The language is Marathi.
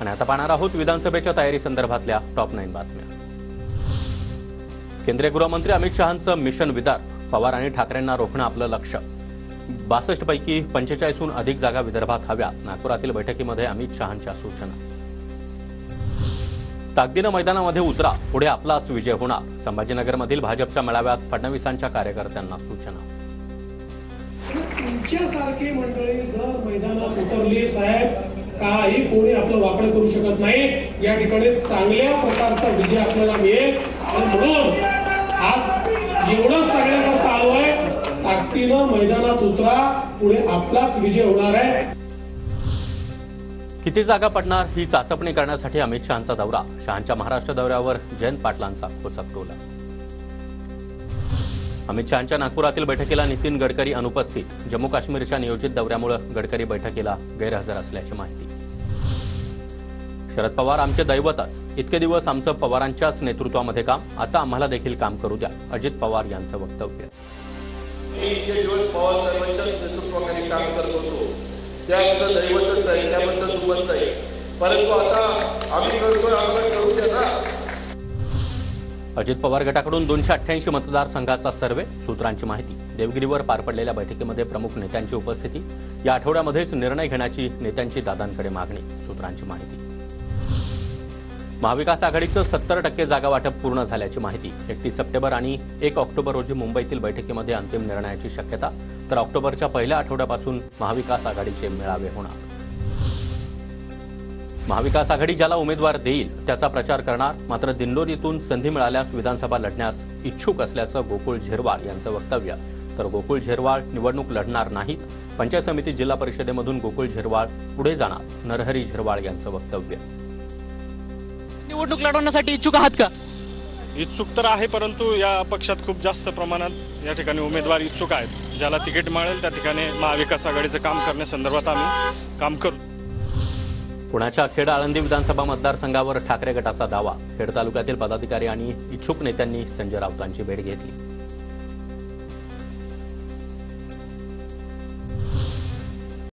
आणि आता पाहणार आहोत विधानसभेच्या तयारी संदर्भातल्या टॉप 9 बातम्या। केंद्रीय गृहमंत्री अमित शहांचं मिशन विदर्भ, पवार आणि ठाकरेंना रोखणं आपलं लक्ष्य। 62 पैकी 45हून अधिक जागा विदर्भात हव्यात, नागपुरातील बैठकीमध्ये अमित शहांच्या सूचना। ताकदीनं मैदानामध्ये उतरा, पुढे आपलाच विजय होणार, संभाजीनगरमधील भाजपच्या मेळाव्यात फडणवीसांच्या कार्यकर्त्यांना सूचना। तुमच्यासारखी मंडळी जर मैदानात उतरली साहेब, काही कोणी आपलं वाकडं करू शकत नाही। या ठिकाणी चांगल्या प्रकारचा विजय आपल्याला मिळेल आणि म्हणून आज एवढं सगळ्यांना आलोय, ताकदीनं मैदानात उतरा, पुढे आपलाच विजय होणार आहे। किती जागा पडणार ही चाचपणी करण्यासाठी अमित शहांचा दौरा, शहांच्या महाराष्ट्र दौऱ्यावर जयंत पाटलांचा खोचक टोला। अमित शहांच्या नागपुरातील बैठकीला नितीन गडकरी अनुपस्थित, जम्मू काश्मीरच्या नियोजित दौऱ्यामुळे गडकरी बैठकीला गैरहजर असल्याची माहिती। शरद पवार आमचे दैवतच, इतके दिवस आमचं पवारांच्याच नेतृत्वामध्ये काम, आता आम्हाला देखील काम करू द्या, अजित पवार यांचं वक्तव्य। मी इतके दिवस पवार साहेबांच्याच नेतृत्वाखाली काम करत होतो, त्या आमचं दैवतच आहे, त्याबद्दल दुमत नाही, परंतु आता आम्ही करतोय, आम्हाला करू द्या ना। अजित पवार गटाकडून 288 मतदारसंघाचा सर्वे, सूत्रांची माहिती। देवगिरीवर पार पडलेल्या बैठकीमध्ये प्रमुख नेत्यांची उपस्थिती, या आठवड्यामध्येच निर्णय घेण्याची नेत्यांची दादांकडे मागणी, सूत्रांची माहिती। महाविकास आघाडीचं 70% जागा वाटप पूर्ण झाल्याची माहिती। 31 सप्टेंबर आणि 1 ऑक्टोबर रोजी मुंबईतील बैठकीमध्ये अंतिम निर्णयाची शक्यता, तर ऑक्टोबरच्या पहिल्या आठवड्यापासून महाविकास आघाडीचे मेळावे होणार। महाविकास आघाडी ज्याला उमेदवार देईल त्याचा प्रचार करणार, मात्र दिंडोरीतून संधी मिळाल्यास विधानसभा लढण्यास इच्छुक असल्याचं गोकुळ झिरवाळ यांचं वक्तव्य। तर गोकुळ झिरवाळ निवडणूक लढणार नाहीत, पंचायत समिती जिल्हा परिषदेमधून गोकुळ झिरवाळ पुढे जाणार, नरहरी झिरवाळ यांचं वक्तव्य। निवडणूक लढवण्यासाठी इच्छुक आहात का? इच्छुक तर आहे, परंतु या पक्षात खूप जास्त प्रमाणात या ठिकाणी उमेदवार इच्छुक आहेत। ज्याला तिकीट मिळेल त्या ठिकाणी महाविकास आघाडीचं काम करण्यासंदर्भात आम्ही काम करू। पुण्याच्या खेड आळंदी विधानसभा मतदारसंघावर ठाकरे गटाचा दावा, खेड तालुक्यातील पदाधिकारी आणि इच्छुक नेत्यांनी संजय राऊतांची भेट घेतली।